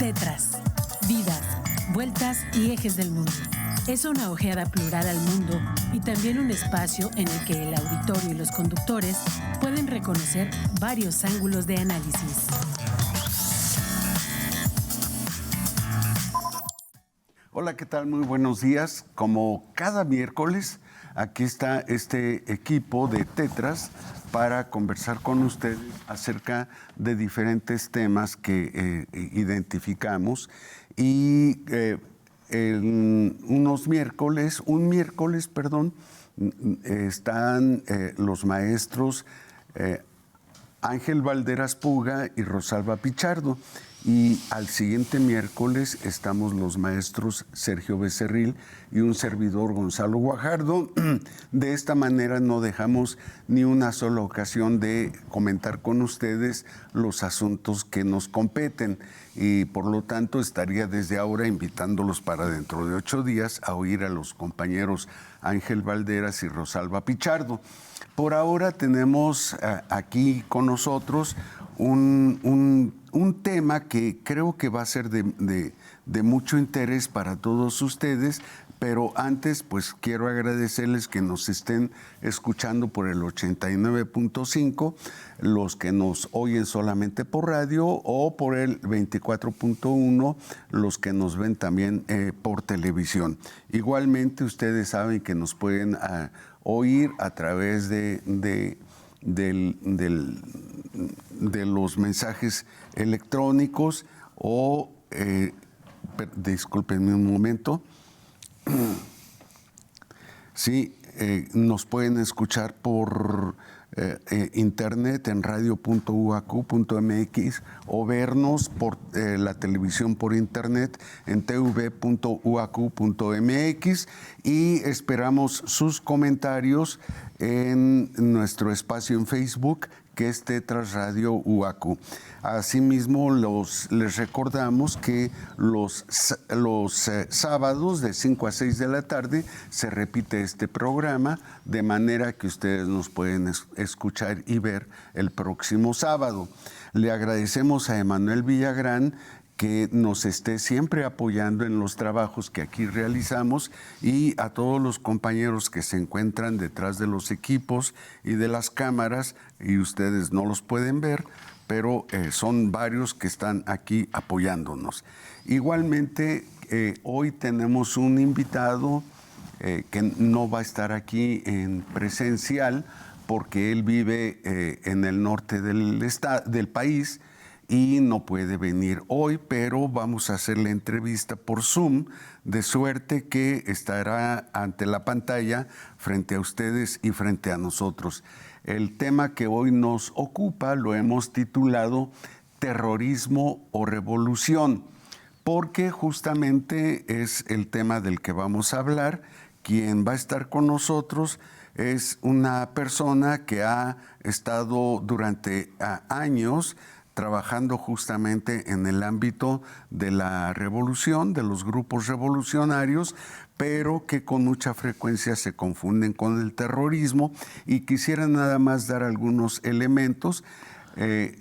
Tetras, vidas, vueltas y ejes del mundo. Es una ojeada plural al mundo y también un espacio en el que el auditorio y los conductores pueden reconocer varios ángulos de análisis. Hola, ¿qué tal? Muy buenos días. Como cada miércoles, aquí está este equipo de Tetras para conversar con ustedes acerca de diferentes temas que identificamos. Y en un miércoles, están los maestros Ángel Valderas Puga y Rosalba Pichardo. Y al siguiente miércoles estamos los maestros Sergio Becerril y un servidor Gonzalo Guajardo. De esta manera no dejamos ni una sola ocasión de comentar con ustedes los asuntos que nos competen. Y por lo tanto estaría desde ahora invitándolos para dentro de 8 días a oír a los compañeros Ángel Valderas y Rosalba Pichardo. Por ahora tenemos aquí con nosotros un tema que creo que va a ser de mucho interés para todos ustedes, pero antes pues quiero agradecerles que nos estén escuchando por el 89.5, los que nos oyen solamente por radio, o por el 24.1, los que nos ven también por televisión. Igualmente ustedes saben que nos pueden oír a través de los mensajes electrónicos o, discúlpenme un momento, sí, nos pueden escuchar por internet en radio.uacu.mx o vernos por la televisión por internet en tv.uacu.mx, y esperamos sus comentarios en nuestro espacio en Facebook, que es Tetras Radio UACU. Asimismo, les recordamos que los sábados de 5 a 6 de la tarde se repite este programa, de manera que ustedes nos pueden escuchar y ver el próximo sábado. Le agradecemos a Emanuel Villagrán que nos esté siempre apoyando en los trabajos que aquí realizamos, y a todos los compañeros que se encuentran detrás de los equipos y de las cámaras, y ustedes no los pueden ver, pero son varios que están aquí apoyándonos. Igualmente, hoy tenemos un invitado que no va a estar aquí en presencial porque él vive en el norte del país y no puede venir hoy, pero vamos a hacer la entrevista por Zoom, de suerte que estará ante la pantalla frente a ustedes y frente a nosotros. El tema que hoy nos ocupa lo hemos titulado Terrorismo o Revolución, porque justamente es el tema del que vamos a hablar. Quien va a estar con nosotros es una persona que ha estado durante años trabajando justamente en el ámbito de la revolución, de los grupos revolucionarios, pero que con mucha frecuencia se confunden con el terrorismo, y quisiera nada más dar algunos elementos. Se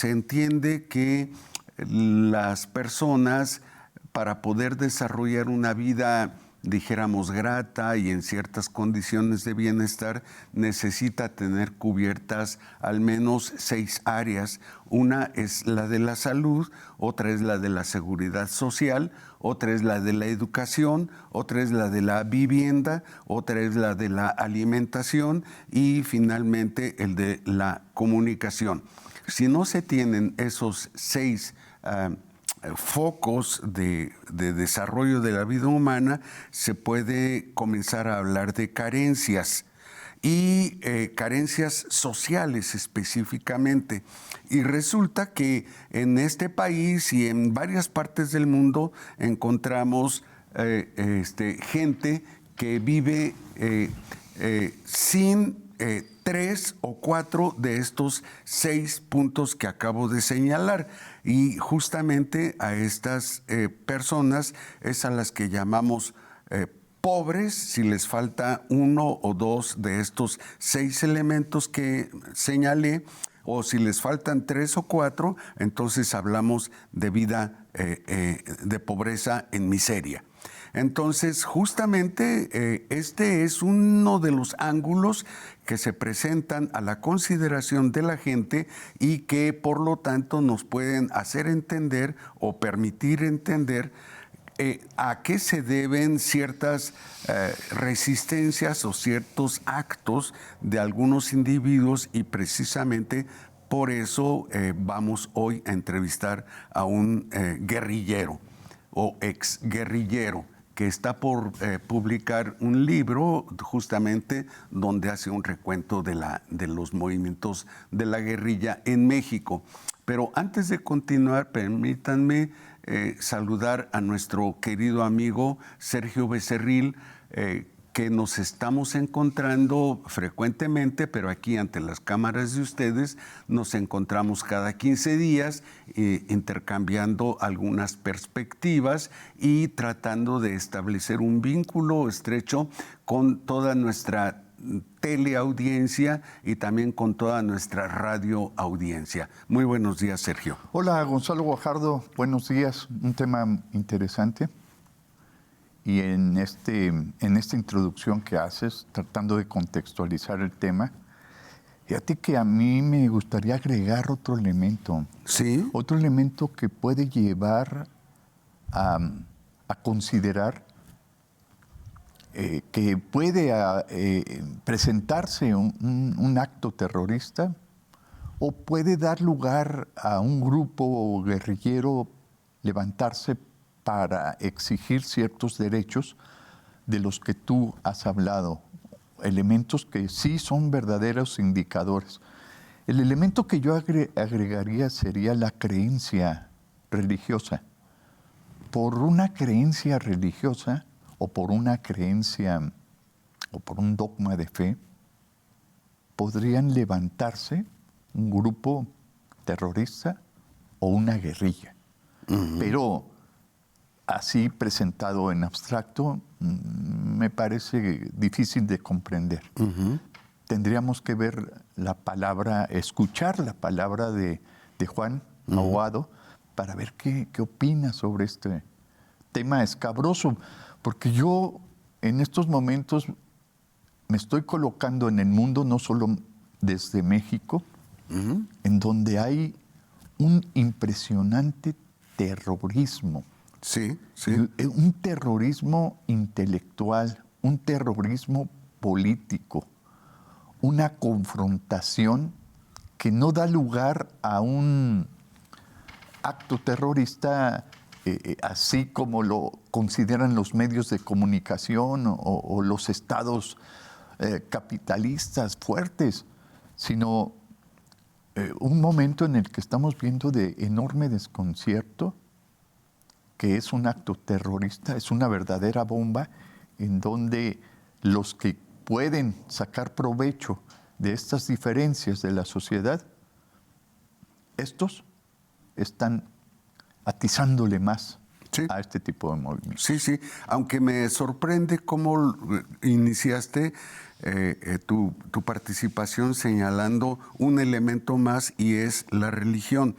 entiende que las personas, para poder desarrollar una vida, dijéramos, grata y en ciertas condiciones de bienestar, necesita tener cubiertas al menos 6 áreas. Una es la de la salud, otra es la de la seguridad social, otra es la de la educación, otra es la de la vivienda, otra es la de la alimentación y finalmente el de la comunicación. Si no se tienen esos 6 focos de desarrollo de la vida humana, se puede comenzar a hablar de carencias, y carencias sociales específicamente. Y resulta que en este país y en varias partes del mundo encontramos gente que vive sin 3 o 4 de estos 6 puntos que acabo de señalar. Y justamente a estas personas es a las que llamamos pobres, si les falta 1 o 2 de estos 6 elementos que señalé, O si les faltan 3 o 4, entonces hablamos de vida de pobreza en miseria. Entonces, justamente este es uno de los ángulos que se presentan a la consideración de la gente y que, por lo tanto, nos pueden hacer entender o permitir entender a qué se deben ciertas resistencias o ciertos actos de algunos individuos, y precisamente por eso vamos hoy a entrevistar a un guerrillero o exguerrillero que está por publicar un libro justamente donde hace un recuento de los movimientos de la guerrilla en México. Pero antes de continuar, permítanme saludar a nuestro querido amigo Sergio Becerril, que nos estamos encontrando frecuentemente, pero aquí ante las cámaras de ustedes nos encontramos cada 15 días intercambiando algunas perspectivas y tratando de establecer un vínculo estrecho con toda nuestra teleaudiencia y también con toda nuestra radioaudiencia. Muy buenos días, Sergio. Hola, Gonzalo Guajardo. Buenos días. Un tema interesante. Y en esta introducción que haces, tratando de contextualizar el tema, fíjate que a mí me gustaría agregar otro elemento. ¿Sí? Otro elemento que puede llevar a considerar que puede presentarse un acto terrorista o puede dar lugar a un grupo guerrillero levantarse para exigir ciertos derechos de los que tú has hablado, elementos que sí son verdaderos indicadores. El elemento que yo agregaría sería la creencia religiosa. Por una creencia religiosa o por una creencia o por un dogma de fe, podrían levantarse un grupo terrorista o una guerrilla. Uh-huh. Pero así presentado en abstracto, me parece difícil de comprender. Uh-huh. Tendríamos que ver la palabra, escuchar la palabra de Juan Aguado para ver qué opina sobre este tema escabroso. Porque yo en estos momentos me estoy colocando en el mundo, no solo desde México, en donde hay un impresionante terrorismo. Sí, sí. Un terrorismo intelectual, un terrorismo político, una confrontación que no da lugar a un acto terrorista así como lo consideran los medios de comunicación o los estados capitalistas fuertes, sino un momento en el que estamos viendo de enorme desconcierto, que es un acto terrorista, es una verdadera bomba en donde los que pueden sacar provecho de estas diferencias de la sociedad, estos están atizándole más a este tipo de movimientos. Sí, sí, aunque me sorprende cómo iniciaste tu participación señalando un elemento más, y es la religión.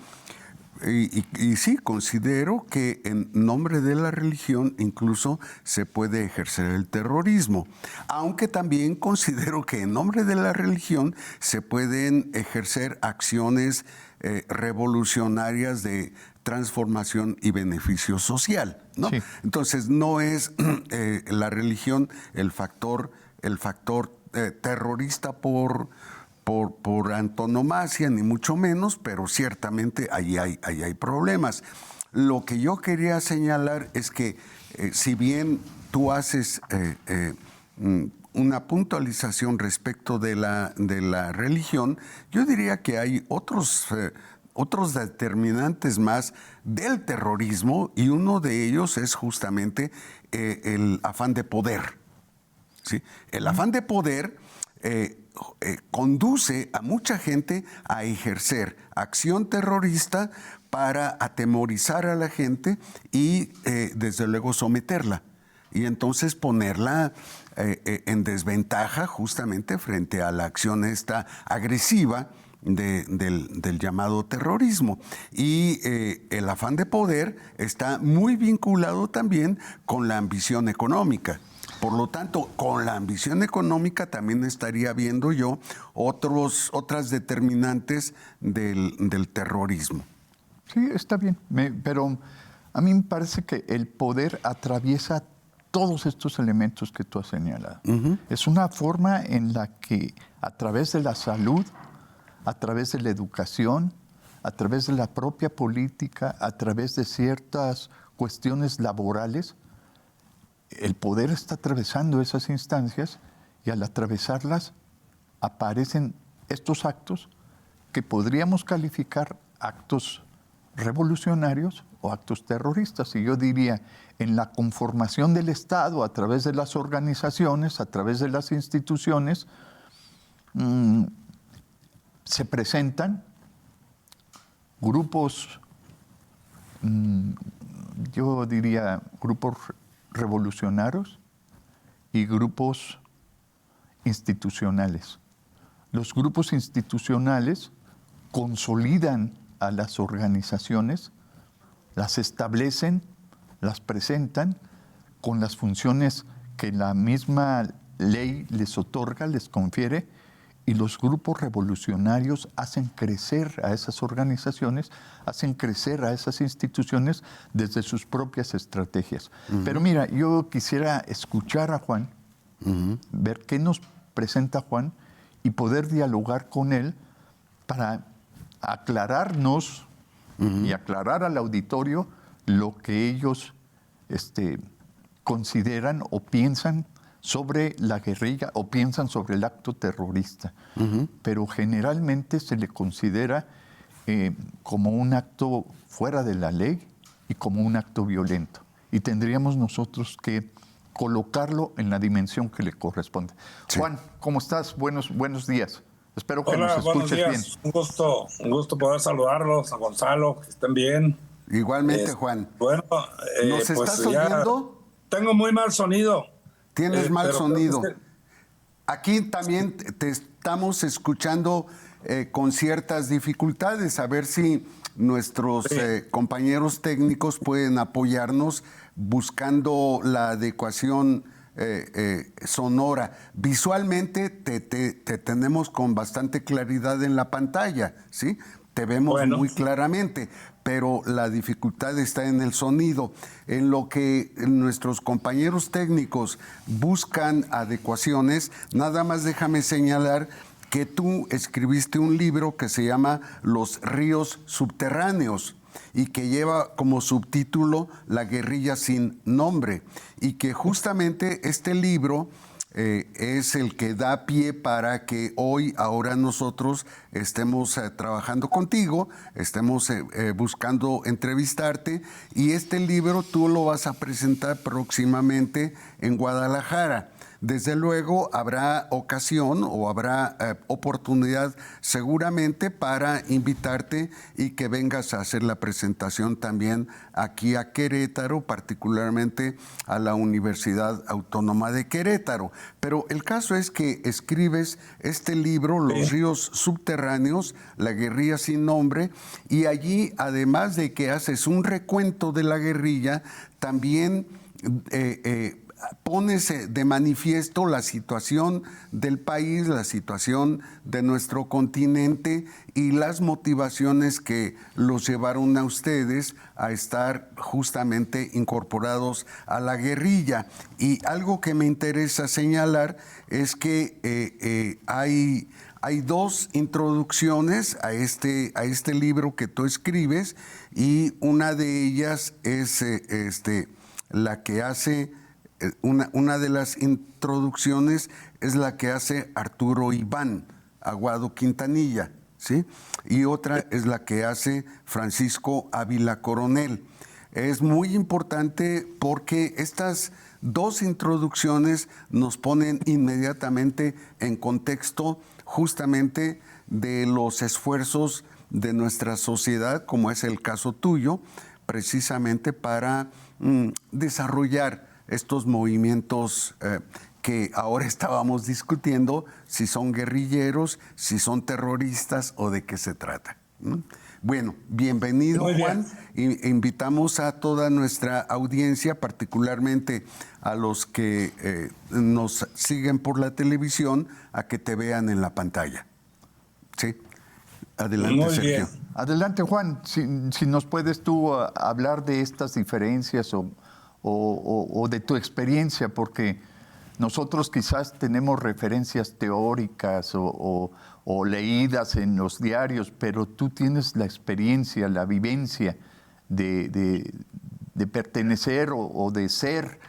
Y sí, considero que en nombre de la religión incluso se puede ejercer el terrorismo, aunque también considero que en nombre de la religión se pueden ejercer acciones revolucionarias de transformación y beneficio social, ¿no? Sí. Entonces no es la religión el factor terrorista por antonomasia, ni mucho menos, pero ciertamente ahí hay problemas. Lo que yo quería señalar es que si bien tú haces una puntualización respecto de la religión, yo diría que hay otros determinantes más del terrorismo, y uno de ellos es justamente el afán de poder, ¿sí? El afán de poder conduce a mucha gente a ejercer acción terrorista para atemorizar a la gente y desde luego someterla, y entonces ponerla en desventaja justamente frente a la acción esta agresiva del llamado terrorismo. Y el afán de poder está muy vinculado también con la ambición económica. Por lo tanto, con la ambición económica también estaría viendo yo otras determinantes del terrorismo. Sí, está bien, pero a mí me parece que el poder atraviesa todos estos elementos que tú has señalado. Es una forma en la que a través de la salud, a través de la educación, a través de la propia política, a través de ciertas cuestiones laborales, el poder está atravesando esas instancias y al atravesarlas aparecen estos actos que podríamos calificar actos revolucionarios o actos terroristas. Y yo diría, en la conformación del Estado, a través de las organizaciones, a través de las instituciones, se presentan grupos, yo diría grupos revolucionarios y grupos institucionales. Los grupos institucionales consolidan a las organizaciones, las establecen, las presentan con las funciones que la misma ley les otorga, les confiere, y los grupos revolucionarios hacen crecer a esas organizaciones, hacen crecer a esas instituciones desde sus propias estrategias. Pero mira, yo quisiera escuchar a Juan, ver qué nos presenta Juan y poder dialogar con él para aclararnos y aclarar al auditorio lo que ellos consideran o piensan sobre la guerrilla o piensan sobre el acto terrorista. Pero generalmente se le considera como un acto fuera de la ley y como un acto violento. Y tendríamos nosotros que colocarlo en la dimensión que le corresponde. Sí. Juan, ¿cómo estás? Buenos días. Espero que nos escuches bien. Un gusto poder saludarlos, a Gonzalo, que estén bien. Igualmente, Juan. Bueno, ¿nos estás oyendo? Tengo muy mal sonido. Tienes mal sonido. Aquí también te estamos escuchando con ciertas dificultades. A ver si nuestros compañeros técnicos pueden apoyarnos buscando la adecuación sonora. Visualmente te tenemos con bastante claridad en la pantalla, ¿sí? Te vemos muy claramente, pero la dificultad está en el sonido. En lo que nuestros compañeros técnicos buscan adecuaciones, nada más déjame señalar que tú escribiste un libro que se llama Los ríos subterráneos y que lleva como subtítulo La guerrilla sin nombre, y que justamente este libro es el que da pie para que ahora nosotros estemos trabajando contigo, estemos buscando entrevistarte, y este libro tú lo vas a presentar próximamente en Guadalajara. Desde luego habrá ocasión o habrá oportunidad seguramente para invitarte y que vengas a hacer la presentación también aquí a Querétaro, particularmente a la Universidad Autónoma de Querétaro. Pero el caso es que escribes este libro, Los ríos subterráneos, la guerrilla sin nombre, y allí, además de que haces un recuento de la guerrilla, también pones de manifiesto la situación del país, la situación de nuestro continente y las motivaciones que los llevaron a ustedes a estar justamente incorporados a la guerrilla. Y algo que me interesa señalar es que hay dos introducciones a este libro que tú escribes, y una de ellas es la que hace... Una de las introducciones es la que hace Arturo Iván Aguado Quintanilla, ¿sí? Y otra es la que hace Francisco Ávila Coronel. Es muy importante porque estas dos introducciones nos ponen inmediatamente en contexto justamente de los esfuerzos de nuestra sociedad, como es el caso tuyo, precisamente para desarrollar estos movimientos que ahora estábamos discutiendo si son guerrilleros, si son terroristas o de qué se trata. Bueno, bienvenido, Juan. Invitamos a toda nuestra audiencia, particularmente a los que nos siguen por la televisión, a que te vean en la pantalla. Sí, adelante, Muy Sergio. bien. Adelante, Juan. Si nos puedes tú hablar de estas diferencias o de tu experiencia, porque nosotros quizás tenemos referencias teóricas o leídas en los diarios, pero tú tienes la experiencia, la vivencia de pertenecer o de ser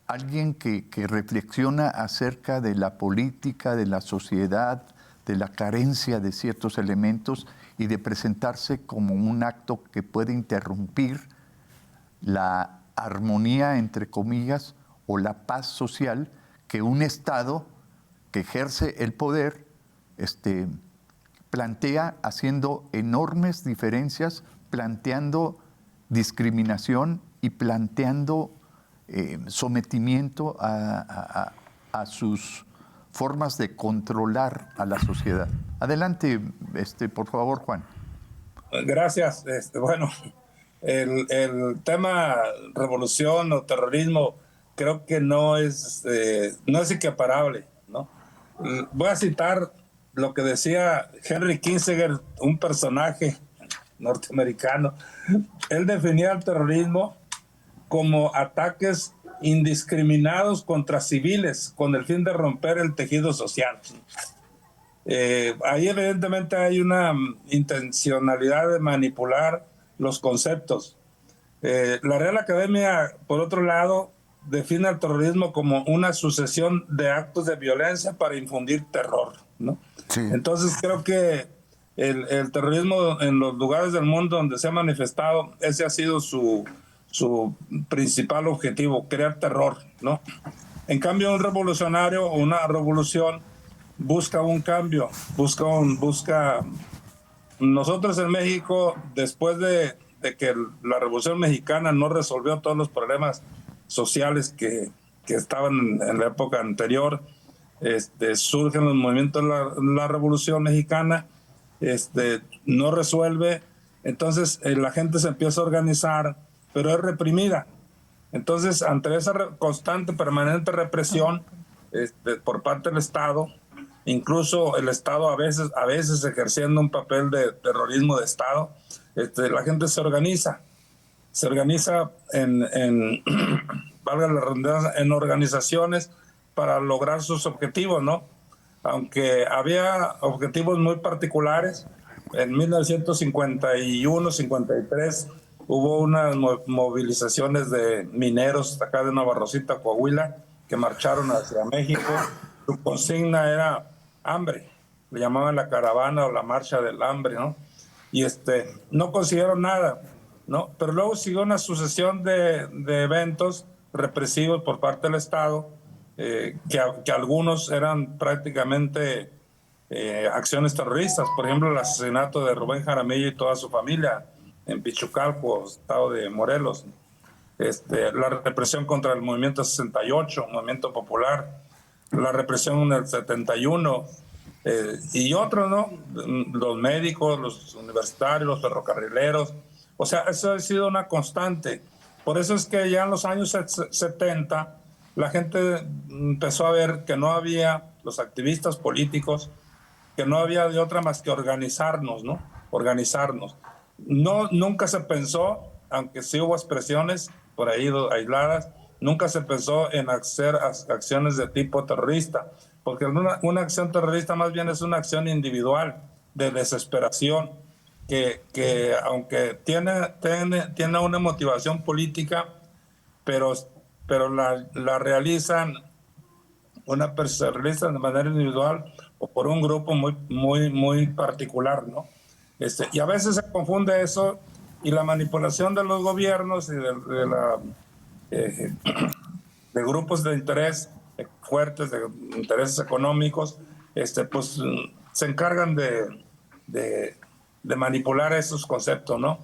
alguien que reflexiona acerca de la política, de la sociedad, de la carencia de ciertos elementos y de presentarse como un acto que puede interrumpir la armonía, entre comillas, o la paz social que un Estado que ejerce el poder plantea, haciendo enormes diferencias, planteando discriminación y planteando sometimiento a sus formas de controlar a la sociedad. Adelante, por favor, Juan. Gracias. Bueno, el tema revolución o terrorismo creo que no es equiparable, ¿no? Voy a citar lo que decía Henry Kissinger, un personaje norteamericano. Él definía el terrorismo como ataques indiscriminados contra civiles con el fin de romper el tejido social. Ahí evidentemente hay una intencionalidad de manipular los conceptos. La Real Academia, por otro lado, define el terrorismo como una sucesión de actos de violencia para infundir terror, ¿no? Sí. Entonces creo que el terrorismo en los lugares del mundo donde se ha manifestado, ese ha sido su principal objetivo, crear terror, ¿no? En cambio, un revolucionario o una revolución busca un cambio, busca... Nosotros en México, después de que la Revolución Mexicana no resolvió todos los problemas sociales que estaban en la época anterior, surgen los movimientos de la Revolución Mexicana, no resuelve, entonces la gente se empieza a organizar, pero es reprimida. Entonces, ante esa constante, permanente represión por parte del Estado, incluso el Estado a veces ejerciendo un papel de terrorismo de Estado, la gente se organiza en valga la redundancia, en organizaciones para lograr sus objetivos, ¿no? Aunque había objetivos muy particulares, en 1951-53 hubo unas movilizaciones de mineros acá de Nueva Rosita, Coahuila, que marcharon hacia México. Su consigna era hambre, le llamaban la caravana o la marcha del hambre, ¿no? Y no consiguieron nada, ¿no? Pero luego siguió una sucesión de eventos represivos por parte del Estado, que algunos eran prácticamente acciones terroristas. Por ejemplo, el asesinato de Rubén Jaramillo y toda su familia en Pichucalco, estado de Morelos. La represión contra el movimiento 68, movimiento popular, la represión en el 71, y otros, ¿no? Los médicos, los universitarios, los ferrocarrileros. O sea, eso ha sido una constante. Por eso es que ya en los años 70 la gente empezó a ver que no había, los activistas políticos, que no había de otra más que organizarnos, ¿no? Organizarnos. Nunca se pensó, aunque sí hubo expresiones por ahí aisladas, nunca se pensó en hacer acciones de tipo terrorista, porque una acción terrorista más bien es una acción individual de desesperación, que aunque tiene una motivación política, pero la realizan se realiza de manera individual o por un grupo muy particular, ¿no? Y a veces se confunde eso, y la manipulación de los gobiernos y de grupos de interés fuertes, de intereses económicos, pues se encargan de manipular esos conceptos, ¿no?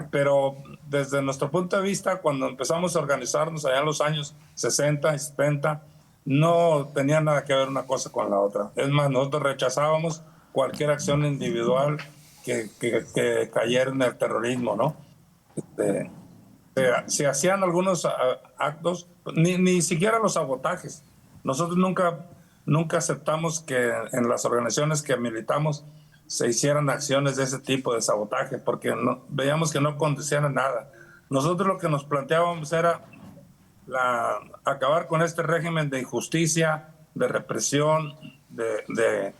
Pero desde nuestro punto de vista, cuando empezamos a organizarnos allá en los años 60 y 70, no tenía nada que ver una cosa con la otra. Es más, nosotros rechazábamos cualquier acción individual que cayera en el terrorismo, ¿no? Se hacían algunos actos, ni siquiera los sabotajes. Nosotros nunca aceptamos que en las organizaciones que militamos se hicieran acciones de ese tipo de sabotaje, porque veíamos que no conducían a nada. Nosotros lo que nos planteábamos era acabar con este régimen de injusticia, de represión, de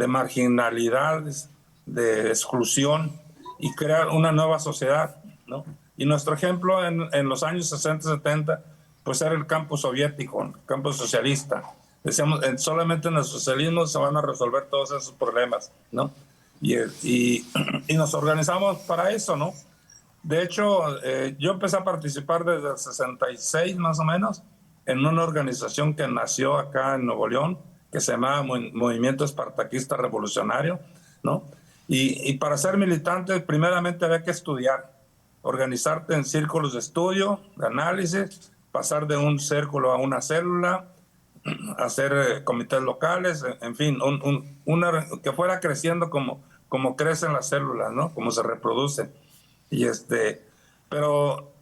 marginalidades, de exclusión, y crear una nueva sociedad, ¿no? Y nuestro ejemplo en los años 60, 70, pues era el campo soviético, el campo socialista. Decíamos, solamente en el socialismo se van a resolver todos esos problemas, ¿no? Y nos organizamos para eso, ¿no? De hecho, yo empecé a participar desde el 66 más o menos en una organización que nació acá en Nuevo León, que se llamaba Movimiento Espartaquista Revolucionario, ¿no? Y para ser militante, primeramente había que estudiar, organizarte en círculos de estudio, de análisis, pasar de un círculo a una célula, hacer comités locales, en fin, que fuera creciendo como crecen las células, ¿no? Como se reproducen. Pero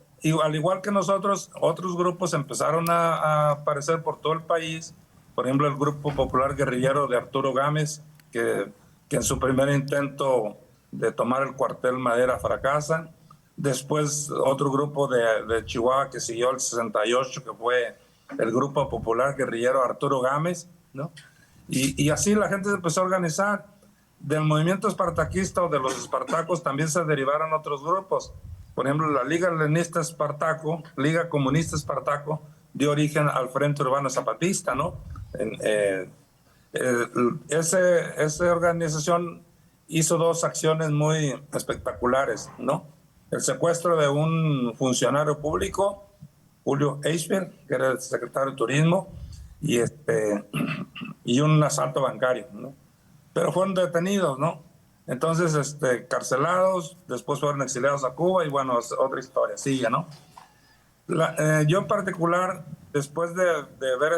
al igual que nosotros, otros grupos empezaron a aparecer por todo el país. Por ejemplo, el Grupo Popular Guerrillero de Arturo Gámez, que en su primer intento de tomar el cuartel Madera fracasan. Después otro grupo de Chihuahua que siguió el 68, que fue el Grupo Popular Guerrillero Arturo Gámez, ¿no? Y así la gente se empezó a organizar. Del movimiento espartaquista o de los espartacos también se derivaron otros grupos. Por ejemplo, la Liga Leninista Espartaco, Liga Comunista Espartaco, dio origen al Frente Urbano Zapatista, ¿no? Esa organización hizo dos acciones muy espectaculares, ¿no? El secuestro de un funcionario público, Julio Eichberg, que era el secretario de Turismo, y un asalto bancario, ¿no? Pero fueron detenidos, ¿no? Entonces, carcelados, después fueron exiliados a Cuba y bueno, es otra historia, sigue, ¿no? Yo en particular, después de haber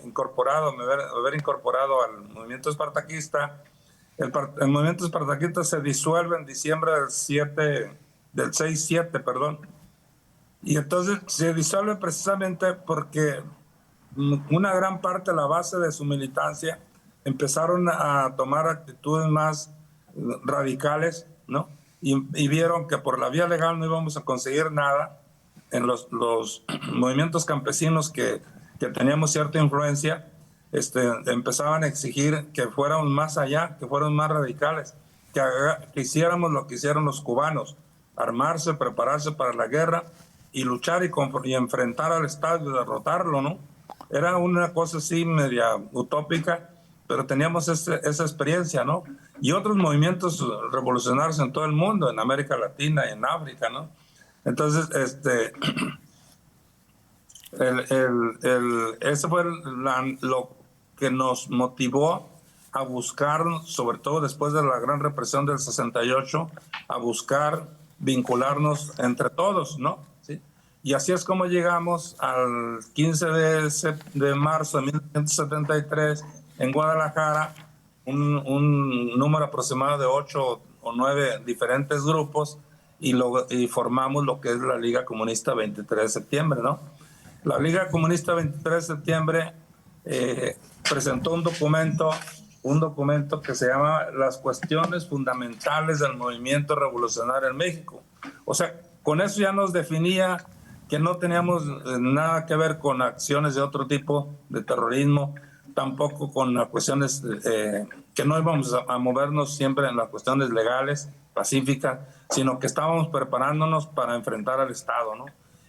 incorporado al movimiento espartaquista, el movimiento espartaquista se disuelve en diciembre del 6-7, perdón. Y entonces se disuelve precisamente porque una gran parte de la base de su militancia empezaron a tomar actitudes más radicales, ¿no? Y vieron que por la vía legal no íbamos a conseguir nada. En los movimientos campesinos que teníamos cierta influencia, empezaban a exigir que fuéramos más allá, que fuéramos más radicales, que hiciéramos lo que hicieron los cubanos, armarse, prepararse para la guerra y luchar y enfrentar al Estado y derrotarlo, ¿no? Era una cosa así media utópica, pero teníamos esa experiencia, ¿no? Y otros movimientos revolucionarios en todo el mundo, en América Latina y en África, ¿no? Entonces, eso fue lo que nos motivó a buscar, sobre todo después de la gran represión del 68, a buscar vincularnos entre todos, ¿no? ¿Sí? Y así es como llegamos al 15 de marzo de 1973 en Guadalajara, un número aproximado de 8 o 9 diferentes grupos, y formamos lo que es la Liga Comunista 23 de septiembre, ¿no? La Liga Comunista 23 de septiembre presentó un documento que se llama Las cuestiones fundamentales del movimiento revolucionario en México. O sea, con eso ya nos definía que no teníamos nada que ver con acciones de otro tipo de terrorismo, tampoco con las cuestiones que no íbamos a movernos siempre en las cuestiones legales, pacíficas, sino que estábamos preparándonos para enfrentar al Estado, ¿no?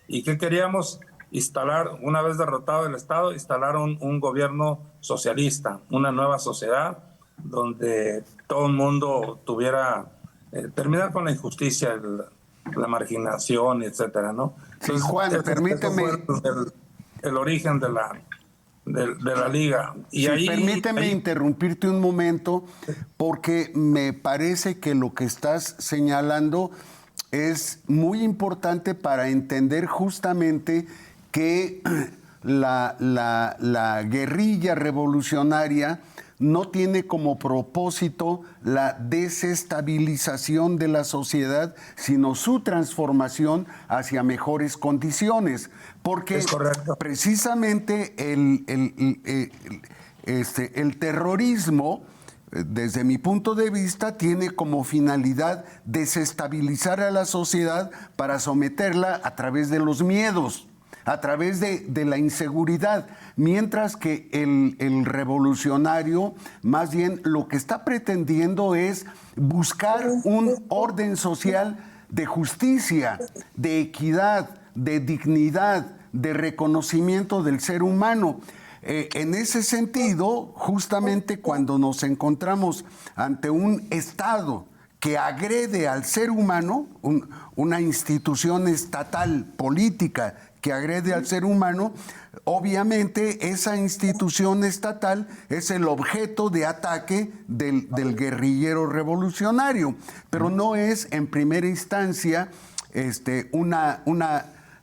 Y que queríamos instalar, una vez derrotado el Estado, instalar un gobierno socialista, una nueva sociedad donde todo el mundo tuviera, terminar con la injusticia, la marginación, etcétera, ¿no? Sí, Juan, permíteme. El origen de la Liga. Y sí, permíteme interrumpirte un momento, porque me parece que lo que estás señalando es muy importante para entender justamente que la guerrilla revolucionaria no tiene como propósito la desestabilización de la sociedad, sino su transformación hacia mejores condiciones. Porque precisamente el terrorismo, desde mi punto de vista, tiene como finalidad desestabilizar a la sociedad para someterla a través de los miedos, a través de la inseguridad, mientras que el revolucionario más bien lo que está pretendiendo es buscar un orden social de justicia, de equidad, de dignidad, de reconocimiento del ser humano. En ese sentido, justamente cuando nos encontramos ante un Estado que agrede al ser humano, una institución estatal política que agrede al ser humano, obviamente esa institución estatal es el objeto de ataque del guerrillero revolucionario, pero no es en primera instancia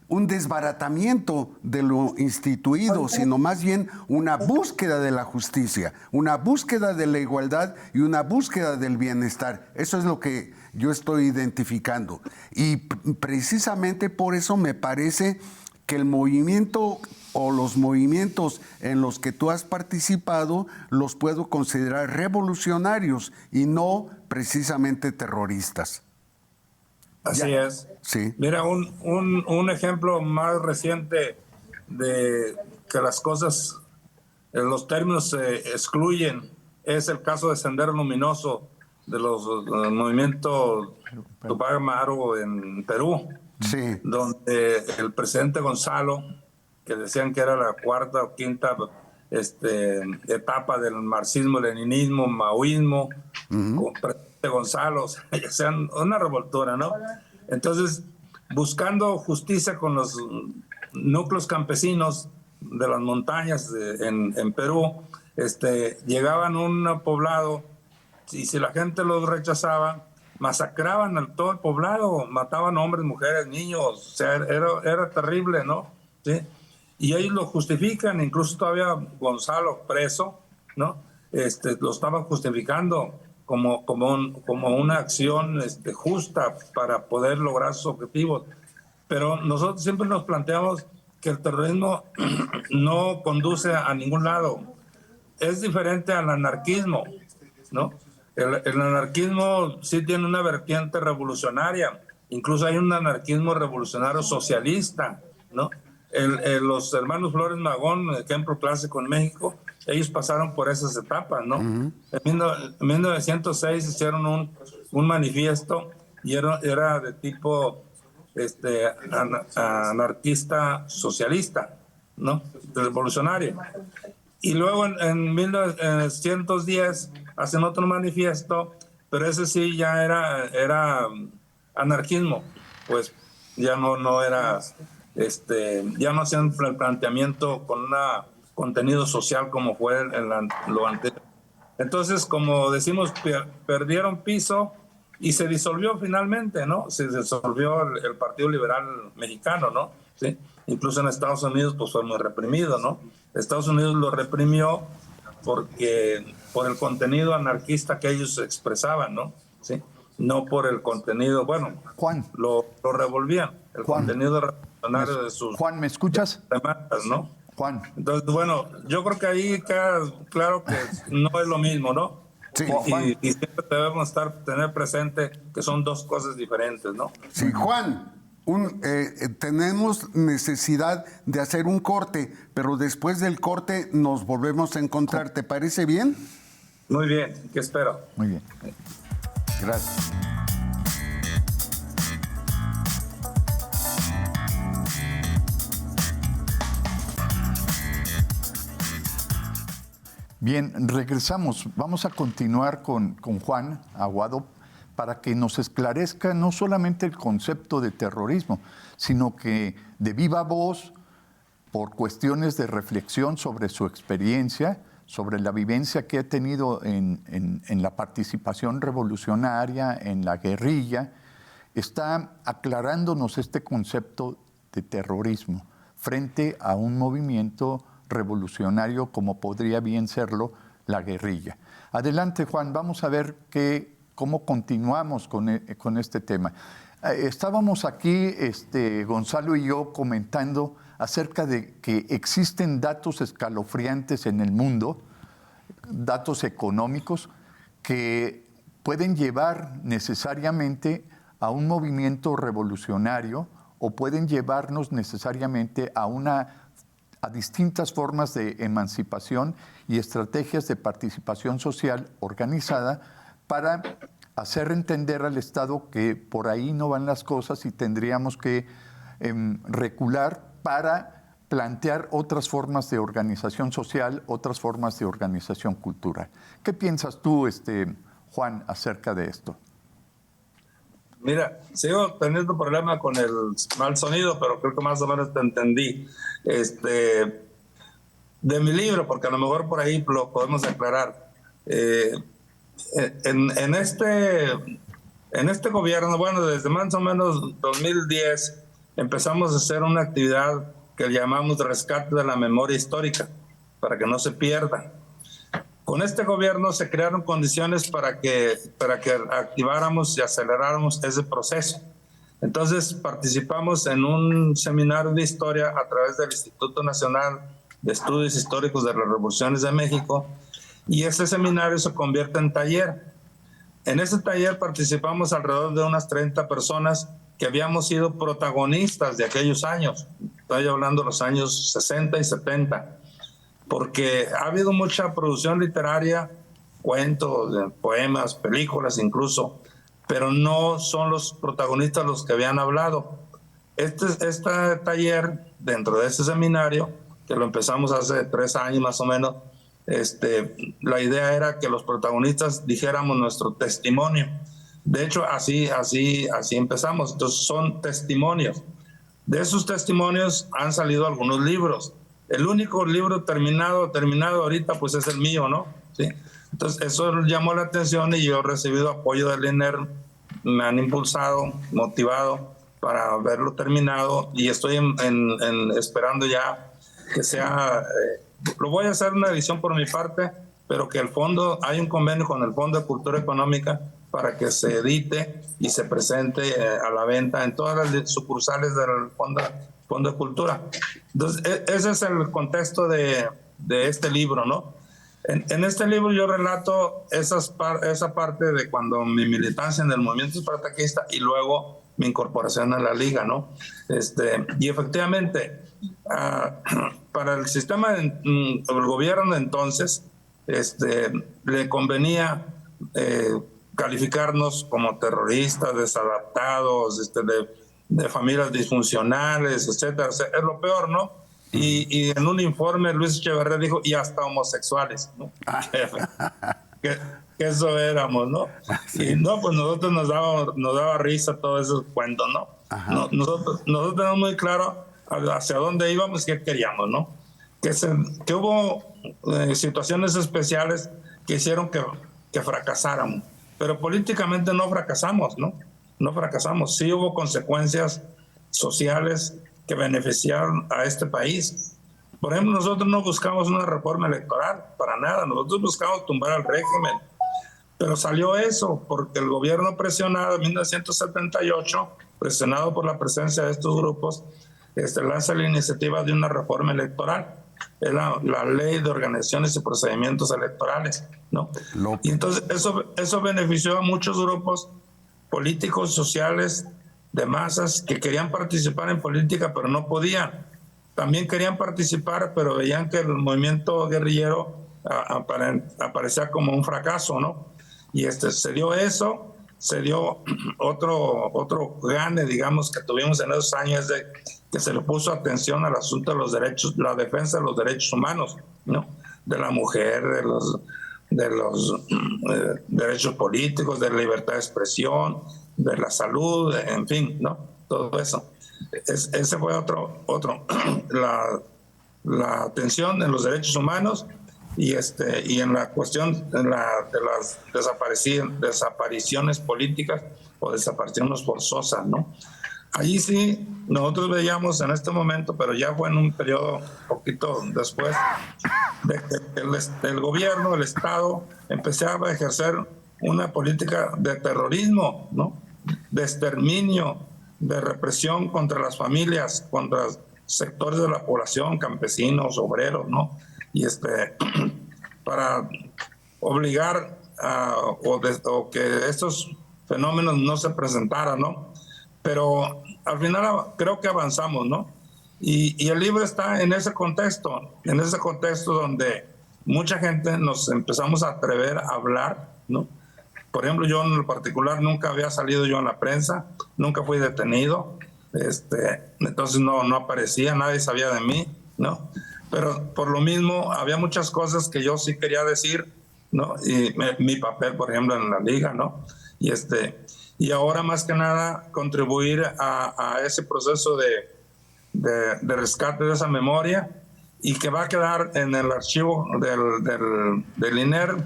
un desbaratamiento de lo instituido, sino más bien una búsqueda de la justicia, una búsqueda de la igualdad y una búsqueda del bienestar. Eso es lo que yo estoy identificando. Y precisamente por eso me parece que el movimiento o los movimientos en los que tú has participado los puedo considerar revolucionarios y no precisamente terroristas. Así es. Sí. Mira, un ejemplo más reciente de que las cosas, los términos se excluyen, es el caso de Sendero Luminoso de los movimientos Tupac Amaru en Perú, Sí. donde el presidente Gonzalo, que decían que era la cuarta o quinta etapa del marxismo-leninismo, maoísmo, con presidente Gonzalo, o sea, una revoltura, ¿no? Entonces, buscando justicia con los núcleos campesinos de las montañas en Perú, llegaban a un poblado y si la gente los rechazaba, masacraban a todo el poblado, mataban hombres, mujeres, niños, o sea, era terrible, ¿no? ¿Sí? Y ellos lo justifican, incluso todavía Gonzalo preso, ¿no? Lo estaban justificando como una acción justa para poder lograr sus objetivos. Pero nosotros siempre nos planteamos que el terrorismo no conduce a ningún lado. Es diferente al anarquismo, ¿no? El anarquismo sí tiene una vertiente revolucionaria, incluso hay un anarquismo revolucionario socialista, ¿no? Los hermanos Flores Magón, ejemplo clásico en México, ellos pasaron por esas etapas, ¿no? En 1906 hicieron un manifiesto y era de tipo anarquista socialista, ¿no? Revolucionario. Y luego en 1910 hacen otro manifiesto, pero ese sí ya era anarquismo, pues ya no era, ya no hacían el planteamiento con un contenido social como fue lo anterior. Entonces, como decimos, perdieron piso y se disolvió finalmente, ¿no? Se disolvió el Partido Liberal Mexicano, ¿no? ¿Sí? Incluso en Estados Unidos pues fue muy reprimido, ¿no? Estados Unidos lo reprimió por el contenido anarquista que ellos expresaban, ¿no? ¿Sí? No por el contenido, bueno, Juan, lo revolvían, el Juan, contenido revolucionario de sus Juan, ¿me escuchas? demandas, ¿no? Juan. Entonces, bueno, yo creo que ahí queda claro que no es lo mismo, ¿no? Sí. Y siempre debemos tener presente que son dos cosas diferentes, ¿no? Sí, Juan, tenemos necesidad de hacer un corte, pero después del corte nos volvemos a encontrar. ¿Te parece bien? Muy bien, ¿qué espero? Muy bien. Gracias. Bien, regresamos. Vamos a continuar con Juan Aguado para que nos esclarezca no solamente el concepto de terrorismo, sino que de viva voz, por cuestiones de reflexión sobre su experiencia, sobre la vivencia que ha tenido en la participación revolucionaria, en la guerrilla, está aclarándonos este concepto de terrorismo. frente a un movimiento revolucionario como podría bien serlo la guerrilla. Adelante, Juan, vamos a ver cómo continuamos con este tema. Estábamos aquí, Gonzalo y yo, comentando acerca de que existen datos escalofriantes en el mundo, datos económicos, que pueden llevar necesariamente a un movimiento revolucionario o pueden llevarnos necesariamente a distintas formas de emancipación y estrategias de participación social organizada para hacer entender al Estado que por ahí no van las cosas y tendríamos que recular para plantear otras formas de organización social, otras formas de organización cultural. ¿Qué piensas tú, Juan, acerca de esto? Mira, sigo teniendo problema con el mal sonido, pero creo que más o menos te entendí. De mi libro, porque a lo mejor por ahí lo podemos aclarar. En este gobierno, bueno, desde más o menos 2010 empezamos a hacer una actividad que llamamos rescate de la memoria histórica, para que no se pierda. Con este gobierno se crearon condiciones para que activáramos y aceleráramos ese proceso. Entonces participamos en un seminario de historia a través del Instituto Nacional de Estudios Históricos de las Revoluciones de México, y ese seminario se convierte en taller. En ese taller participamos alrededor de unas 30 personas que habíamos sido protagonistas de aquellos años. Estoy hablando de los años 60 y 70, porque ha habido mucha producción literaria, cuentos, poemas, películas incluso, pero no son los protagonistas los que habían hablado. Este taller, dentro de ese seminario, que lo empezamos hace 3 años más o menos, la idea era que los protagonistas dijéramos nuestro testimonio. De hecho, así empezamos. Entonces son testimonios. De esos testimonios han salido algunos libros. El único libro terminado ahorita pues es el mío, ¿no? ¿Sí? Entonces eso llamó la atención y yo he recibido apoyo del INER, me han impulsado, motivado para verlo terminado, y estoy esperando ya que sea, lo voy a hacer una edición por mi parte, pero que hay un convenio con el Fondo de Cultura Económica para que se edite y se presente a la venta en todas las sucursales del Fondo de Cultura. Entonces, ese es el contexto de este libro, ¿no? En este libro yo relato esa parte de cuando mi militancia en el movimiento espartaquista y luego mi incorporación a la Liga, ¿no? Y efectivamente, para el sistema del gobierno de entonces, le convenía calificarnos como terroristas, desadaptados, de familias disfuncionales, etcétera. O sea, es lo peor, ¿no? Y en un informe Luis Echeverría dijo, y hasta homosexuales, ¿no? que eso éramos, ¿no? Sí. Y no, pues nosotros nos daba risa todo esos cuentos, ¿no? Nosotros tenemos muy claro hacia dónde íbamos y qué queríamos, ¿no? Que hubo situaciones especiales que hicieron que fracasáramos, pero políticamente no fracasamos, ¿no? No fracasamos. Sí hubo consecuencias sociales que beneficiaron a este país. Por ejemplo, nosotros no buscamos una reforma electoral, para nada. Nosotros buscamos tumbar al régimen. Pero salió eso, porque el gobierno presionado en 1978, presionado por la presencia de estos grupos, lanza la iniciativa de una reforma electoral. Es la ley de organizaciones y procedimientos electorales, ¿no? Y entonces eso benefició a muchos grupos políticos, sociales, de masas que querían participar en política pero no podían. También querían participar pero veían que el movimiento guerrillero aparecía como un fracaso, ¿no? Y se dio eso, se dio otro gane, digamos, que tuvimos en esos años, de que se le puso atención al asunto de los derechos, la defensa de los derechos humanos, ¿no? De la mujer, de los derechos políticos, de la libertad de expresión, de la salud, en fin, ¿no? Todo eso. Ese fue otro la atención en los derechos humanos y en la cuestión de las desapariciones políticas o desapariciones forzosas, ¿no? Allí sí, nosotros veíamos en este momento, pero ya fue en un periodo poquito después, de que el gobierno, el Estado, empezaba a ejercer una política de terrorismo, ¿no? De exterminio, de represión contra las familias, contra sectores de la población, campesinos, obreros, ¿no? Y para obligar o que estos fenómenos no se presentaran, ¿no? Pero al final creo que avanzamos, ¿no? Y el libro está en ese contexto donde mucha gente nos empezamos a atrever a hablar, ¿no? Por ejemplo, yo en lo particular nunca había salido yo en la prensa, nunca fui detenido, entonces no aparecía, nadie sabía de mí, ¿no? Pero por lo mismo había muchas cosas que yo sí quería decir, ¿no? Y mi papel, por ejemplo, en la liga, ¿no? Y ahora más que nada contribuir a ese proceso de rescate de esa memoria y que va a quedar en el archivo del INER,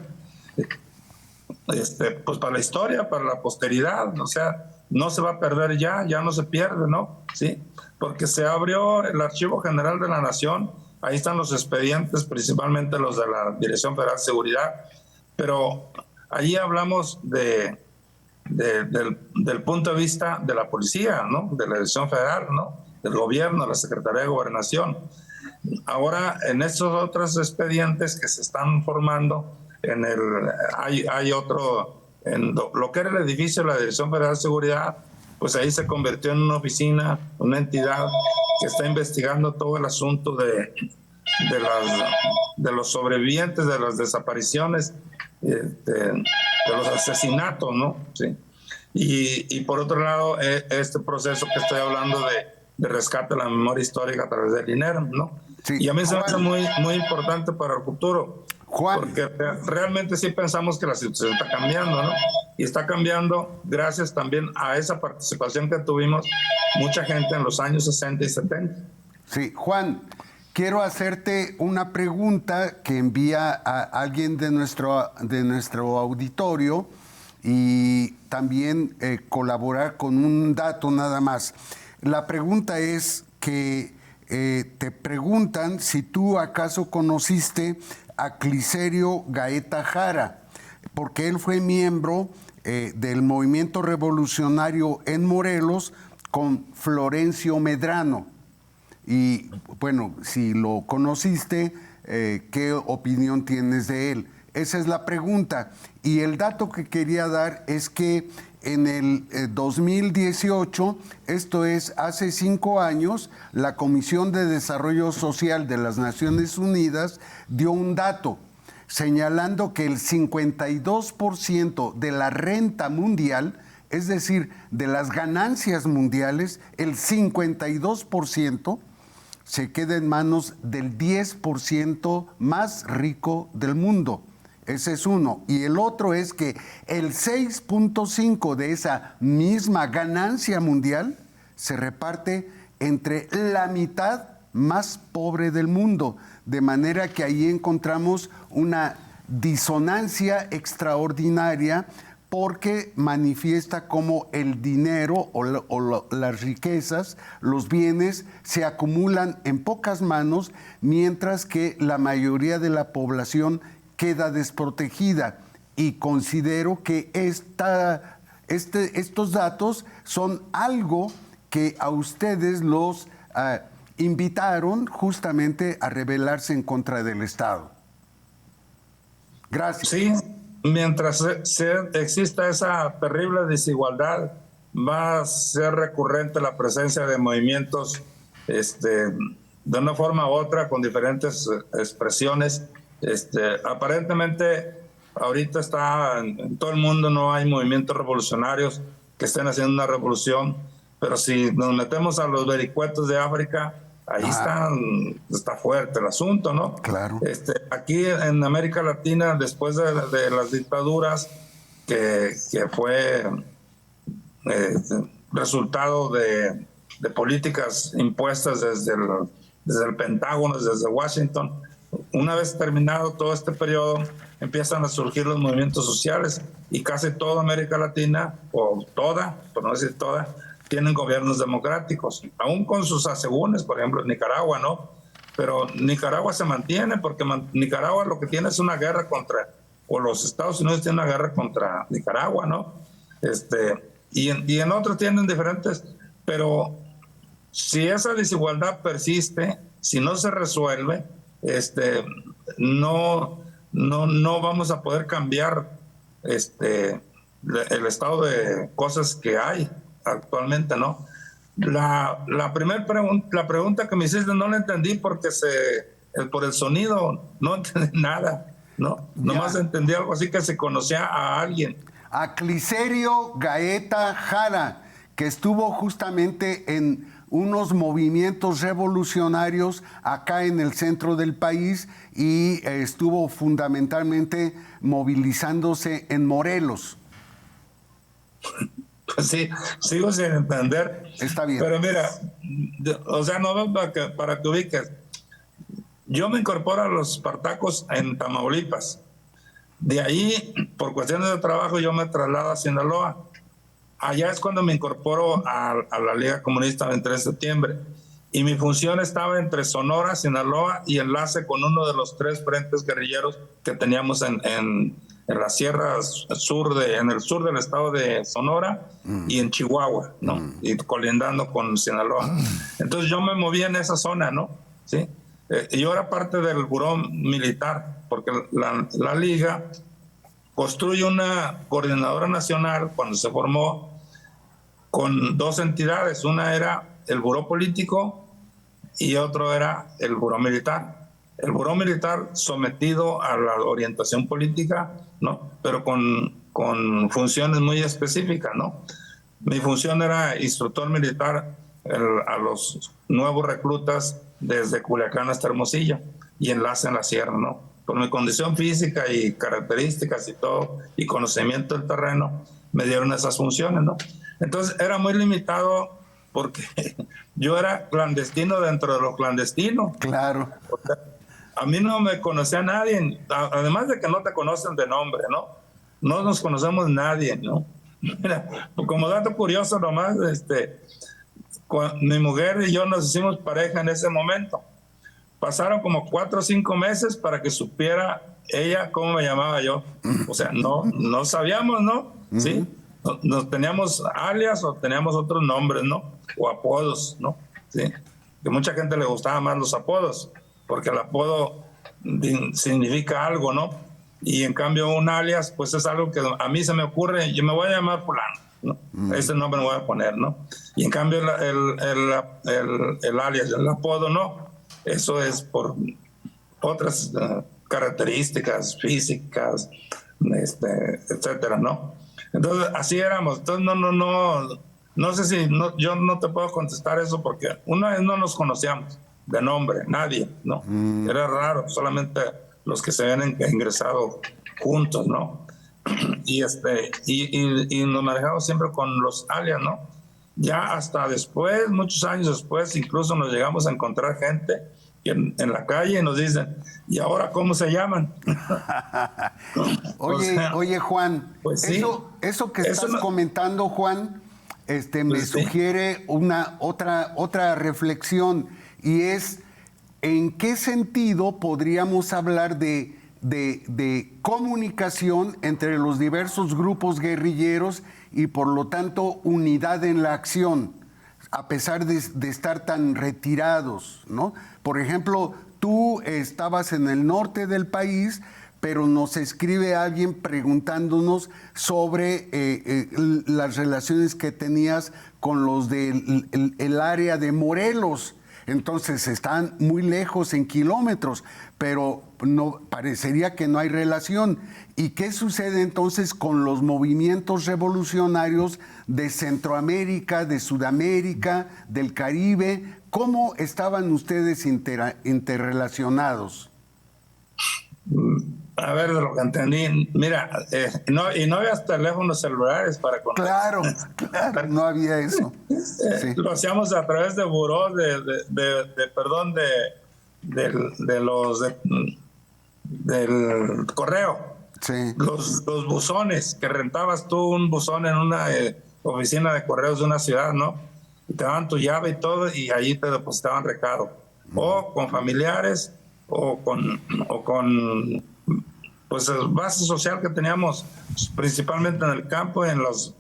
pues para la historia, para la posteridad, o sea, no se va a perder ya no se pierde, ¿no? Sí, porque se abrió el Archivo General de la Nación, ahí están los expedientes, principalmente los de la Dirección Federal de Seguridad, pero allí hablamos del punto de vista de la policía, ¿no? De la Dirección Federal, ¿no? Del gobierno, de la Secretaría de Gobernación. Ahora, en estos otros expedientes que se están formando, hay otro, en lo que era el edificio de la Dirección Federal de Seguridad, pues ahí se convirtió en una oficina, una entidad que está investigando todo el asunto de los sobrevivientes, de las desapariciones, de los asesinatos, ¿no? Sí. Y por otro lado, este proceso que estoy hablando de rescate de la memoria histórica a través del INER, ¿no? Sí. Y a mí se me hace muy, muy importante para el futuro. Juan. Porque realmente sí pensamos que la situación está cambiando, ¿no? Y está cambiando gracias también a esa participación que tuvimos mucha gente en los años 60 y 70. Sí, Juan, quiero hacerte una pregunta que envía a alguien de nuestro auditorio y también colaborar con un dato nada más. La pregunta es que te preguntan si tú acaso conociste a Cliserio Gaeta Jara, porque él fue miembro del movimiento revolucionario en Morelos con Florencio Medrano. Y bueno, si lo conociste, ¿qué opinión tienes de él? Esa es la pregunta. Y el dato que quería dar es que en el 2018, esto es hace 5 años, la Comisión de Desarrollo Social de las Naciones Unidas dio un dato señalando que el 52% de la renta mundial, es decir, de las ganancias mundiales, el 52% se queda en manos del 10% más rico del mundo. Ese es uno. Y el otro es que el 6.5% de esa misma ganancia mundial se reparte entre la mitad más pobre del mundo. De manera que ahí encontramos una disonancia extraordinaria porque manifiesta cómo el dinero o las riquezas, los bienes, se acumulan en pocas manos, mientras que la mayoría de la población queda desprotegida. Y considero que estos datos son algo que a ustedes los invitaron justamente a rebelarse en contra del Estado. Gracias. Sí, mientras exista esa terrible desigualdad, va a ser recurrente la presencia de movimientos de una forma u otra, con diferentes expresiones. Aparentemente ahorita en todo el mundo no hay movimientos revolucionarios que estén haciendo una revolución, pero si nos metemos a los vericuetos de África, ahí está fuerte el asunto, ¿no? Claro. Aquí en América Latina, después de las dictaduras, que fue resultado de políticas impuestas desde el Pentágono, desde Washington, una vez terminado todo este periodo, empiezan a surgir los movimientos sociales y casi toda América Latina, o toda, por no decir toda, tienen gobiernos democráticos, aún con sus asegúnes, por ejemplo, en Nicaragua, ¿no? Pero Nicaragua se mantiene porque Nicaragua lo que tiene es una guerra contra, o los Estados Unidos tienen una guerra contra Nicaragua, ¿no? Y en otros tienen diferentes, pero si esa desigualdad persiste, si no se resuelve, no vamos a poder cambiar el estado de cosas que hay actualmente, ¿no? La pregunta que me hiciste no la entendí porque por el sonido no entendí nada, ¿no? Nomás entendí algo así, que se conocía a alguien. A Clicerio Gaeta Jara, que estuvo justamente en unos movimientos revolucionarios acá en el centro del país y estuvo fundamentalmente movilizándose en Morelos. Pues sí, sigo sin entender. Está bien. Pero mira, o sea, no para que ubiques. Yo me incorporo a los Espartacos en Tamaulipas. De ahí, por cuestiones de trabajo, yo me traslado a Sinaloa. Allá es cuando me incorporo a la Liga Comunista 23 de septiembre. Y mi función estaba entre Sonora, Sinaloa y enlace con uno de los 3 frentes guerrilleros que teníamos en la sierra sur, en el sur del estado de Sonora y en Chihuahua, ¿no? Y colindando con Sinaloa. Entonces yo me movía en esa zona, ¿no? ¿Sí? Yo era parte del buró militar, porque la Liga construye una coordinadora nacional cuando se formó con 2 entidades. Una era el buró político y otro era el buró militar. El buró militar sometido a la orientación política, ¿no? Pero con funciones muy específicas, ¿no? Mi función era instructor militar a los nuevos reclutas desde Culiacán hasta Hermosillo y enlace en la sierra, ¿no? Por mi condición física y características y todo, y conocimiento del terreno, me dieron esas funciones, ¿no? Entonces era muy limitado porque yo era clandestino dentro de lo clandestino. Claro. O sea, a mí no me conocía nadie, además de que no te conocen de nombre, ¿no? No nos conocemos nadie, ¿no? Mira, como dato curioso nomás, mi mujer y yo nos hicimos pareja en ese momento. Pasaron como 4 o 5 meses para que supiera ella cómo me llamaba yo. O sea, no sabíamos, ¿no? ¿Sí? Nos teníamos alias o teníamos otros nombres, ¿no? O apodos, ¿no? Sí. Que mucha gente le gustaba más los apodos, porque el apodo significa algo, ¿no? Y en cambio un alias, pues es algo que a mí se me ocurre, yo me voy a llamar fulano, ¿no? Ese nombre me voy a poner, ¿no? Y en cambio el alias, el apodo, no. Eso es por otras características físicas, etcétera, ¿no? Entonces, así éramos. Entonces, no sé si, yo no te puedo contestar eso porque una vez no nos conocíamos de nombre, nadie, ¿no? Era raro, solamente los que se habían ingresado juntos, ¿no? Y nos manejamos siempre con los alias, ¿no? Ya hasta después, muchos años después, incluso nos llegamos a encontrar gente en la calle y nos dicen, ¿y ahora cómo se llaman? Oye, Juan, pues sí, eso que estás comentando, Juan, me sugiere otra reflexión, y es ¿en qué sentido podríamos hablar de comunicación entre los diversos grupos guerrilleros y por lo tanto unidad en la acción, a pesar de estar tan retirados, ¿no? Por ejemplo, tú estabas en el norte del país, pero nos escribe alguien preguntándonos sobre las relaciones que tenías con los del área de Morelos. Entonces están muy lejos en kilómetros, pero no parecería que no hay relación. ¿Y qué sucede entonces con los movimientos revolucionarios de Centroamérica, de Sudamérica, del Caribe? ¿Cómo estaban ustedes interrelacionados? A ver, de lo que entendí, mira, no había teléfonos celulares para conocer. Claro, no había eso. Sí. Lo hacíamos a través de buró, del correo. Sí. Los buzones, que rentabas tú un buzón en oficina de correos de una ciudad, ¿no? Y te daban tu llave y todo, y allí te depositaban recado. O con familiares, o con pues base social que teníamos principalmente en el campo, en las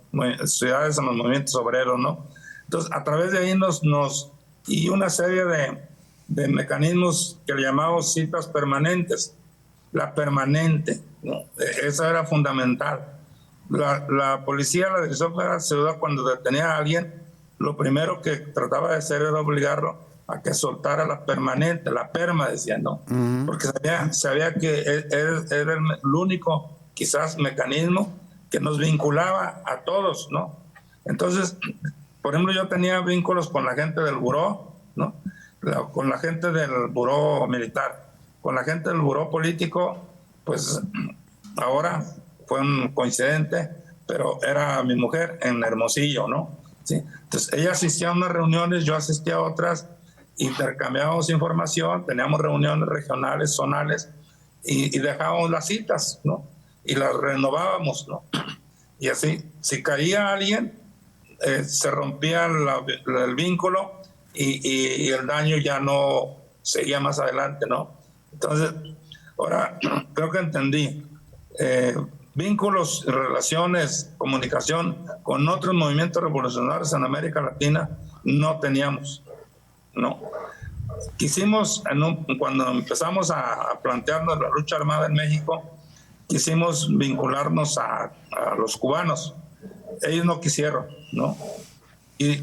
ciudades, en los movimientos obreros, ¿no? Entonces, a través de ahí y una serie de mecanismos que le llamamos citas permanentes. La permanente, ¿no? Esa era fundamental. La policía, la Dirección Federal de Seguridad, cuando detenía a alguien, lo primero que trataba de hacer era obligarlo a que soltara la permanente, la perma, decían, ¿no? Porque sabía que era el único, quizás, mecanismo que nos vinculaba a todos, ¿no? Entonces, por ejemplo, yo tenía vínculos con la gente del buró, ¿no? Con la gente del buró militar, con la gente del buró político, pues ahora fue un coincidente, pero era mi mujer en Hermosillo, ¿no? ¿Sí? Entonces, ella asistía a unas reuniones, yo asistía a otras, intercambiábamos información, teníamos reuniones regionales, zonales, y dejábamos las citas, ¿no? Y las renovábamos, ¿no? Y así, si caía alguien, se rompía el vínculo y el daño ya no seguía más adelante, ¿no? Entonces, ahora creo que entendí. Vínculos, relaciones, comunicación con otros movimientos revolucionarios en América Latina no teníamos, ¿no? Quisimos, cuando empezamos a plantearnos la lucha armada en México, quisimos vincularnos a los cubanos. Ellos no quisieron, ¿no? Y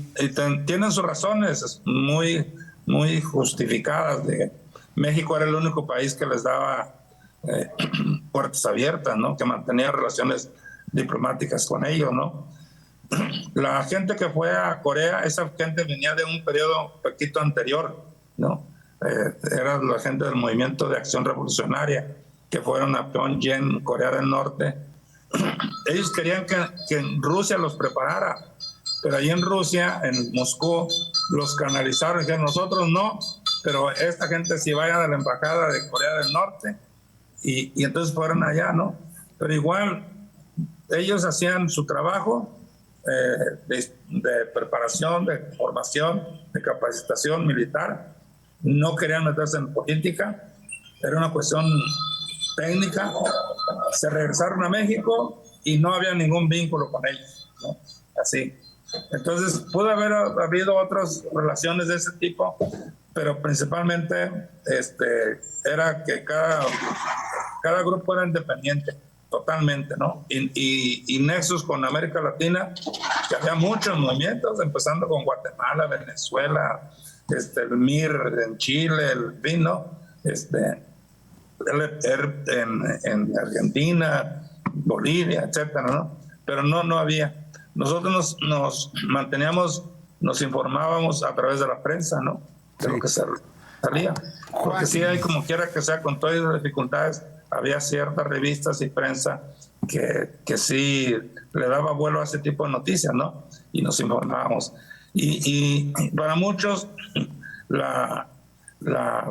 tienen sus razones muy, muy justificadas. México era el único país que les daba puertas abiertas, ¿no? Que mantenía relaciones diplomáticas con ellos, ¿no? La gente que fue a Corea, esa gente venía de un periodo un poquito anterior, ¿no? Era la gente del Movimiento de Acción Revolucionaria que fueron a Pyongyang, Corea del Norte. Ellos querían que Rusia los preparara, pero allí en Rusia, en Moscú, los canalizaron y dijeron, nosotros no, pero esta gente sí vaya de la embajada de Corea del Norte, y entonces fueron allá, ¿no? Pero igual, ellos hacían su trabajo de preparación, de formación, de capacitación militar, no querían meterse en política, era una cuestión técnica. Se regresaron a México y no había ningún vínculo con ellos, ¿no? Así. Entonces, pudo haber habido otras relaciones de ese tipo, pero principalmente era que cada grupo era independiente, totalmente, ¿no? Y nexos con América Latina, que había muchos movimientos, empezando con Guatemala, Venezuela, el MIR en Chile, el vino, en Argentina, Bolivia, etcétera, ¿no? Pero no había. Nosotros nos manteníamos, nos informábamos a través de la prensa, ¿no? De lo que salía. Porque sí hay, como quiera que sea, con todas las dificultades, había ciertas revistas y prensa que sí le daba vuelo a ese tipo de noticias, ¿no? Y nos informábamos. Y para muchos, la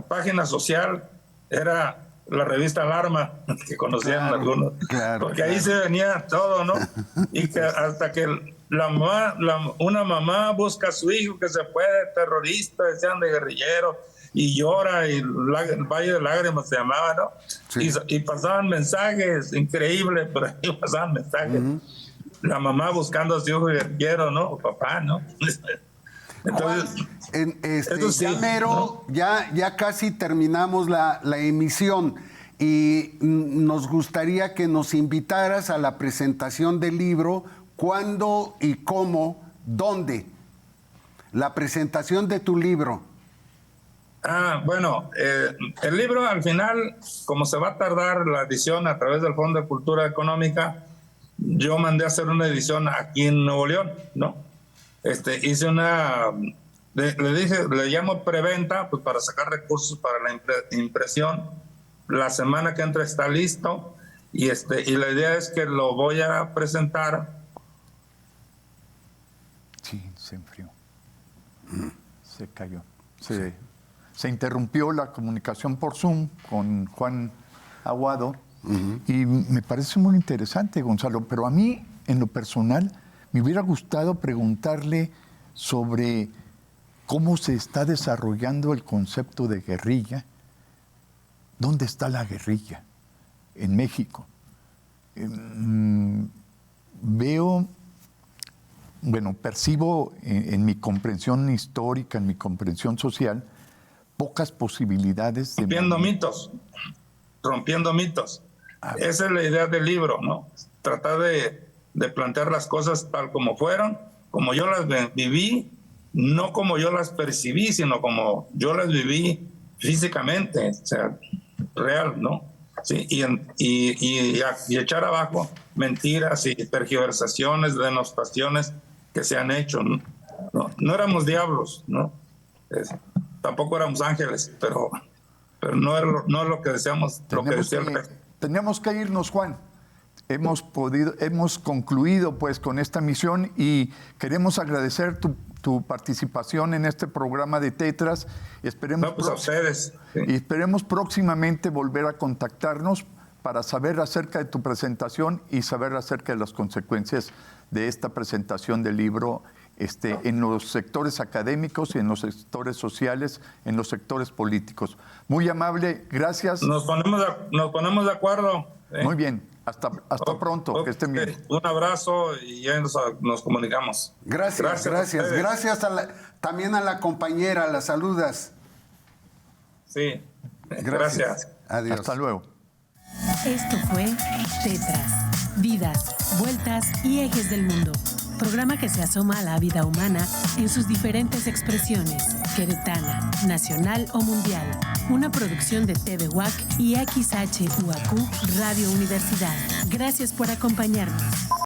página social era la revista Alarma, que conocían algunos, porque ahí se venía todo, ¿no? Y que hasta que una mamá busca a su hijo que se fue de terrorista, decían de guerrillero, y llora, y el Valle de Lágrimas se llamaba, ¿no? Sí. Y pasaban mensajes, increíbles, pero ahí pasaban mensajes. La mamá buscando a su hijo guerrillero, ¿no? O papá, ¿no? Entonces, ya mero, ¿no? ya casi terminamos la emisión y nos gustaría que nos invitaras a la presentación del libro. ¿Cuándo y cómo? ¿Dónde? La presentación de tu libro. Bueno, el libro al final, como se va a tardar la edición a través del Fondo de Cultura Económica, yo mandé a hacer una edición aquí en Nuevo León, ¿no? Hice una, le llamo preventa, pues para sacar recursos para la impresión. La semana que entra está listo, y la idea es que lo voy a presentar. Sí, se enfrió. Se cayó. Se interrumpió la comunicación por Zoom con Juan Aguado, y me parece muy interesante, Gonzalo, pero a mí, en lo personal, Me hubiera gustado preguntarle sobre cómo se está desarrollando el concepto de guerrilla. ¿Dónde está la guerrilla en México? Percibo en mi comprensión histórica, en mi comprensión social, pocas posibilidades de... Rompiendo mitos. Esa es la idea del libro, ¿no? Tratar de plantear las cosas tal como fueron, como yo las viví, no como yo las percibí, sino como yo las viví físicamente, o sea, real, ¿no? Sí, y echar abajo mentiras y tergiversaciones, denostaciones que se han hecho, ¿no? No éramos diablos, ¿no? Tampoco éramos ángeles, pero no es lo que deseamos, lo que decía el rey. Tenemos que irnos, Juan. Hemos concluido pues con esta misión y queremos agradecer tu participación en este programa de Tetras. Esperemos a ustedes. Sí. Y esperemos próximamente volver a contactarnos para saber acerca de tu presentación y saber acerca de las consecuencias de esta presentación del libro en los sectores académicos y en los sectores sociales, en los sectores políticos. Muy amable, gracias. Nos ponemos de acuerdo. Muy bien, hasta pronto, que estén bien. Un abrazo y ya nos comunicamos. Gracias. Gracias también a la compañera, las saludas. Sí, gracias. Adiós. Hasta luego. Esto fue Tetras, vidas, vueltas y ejes del mundo. Programa que se asoma a la vida humana en sus diferentes expresiones, queretana, nacional o mundial. Una producción de TV UAC y XHUAQ Radio Universidad. Gracias por acompañarnos.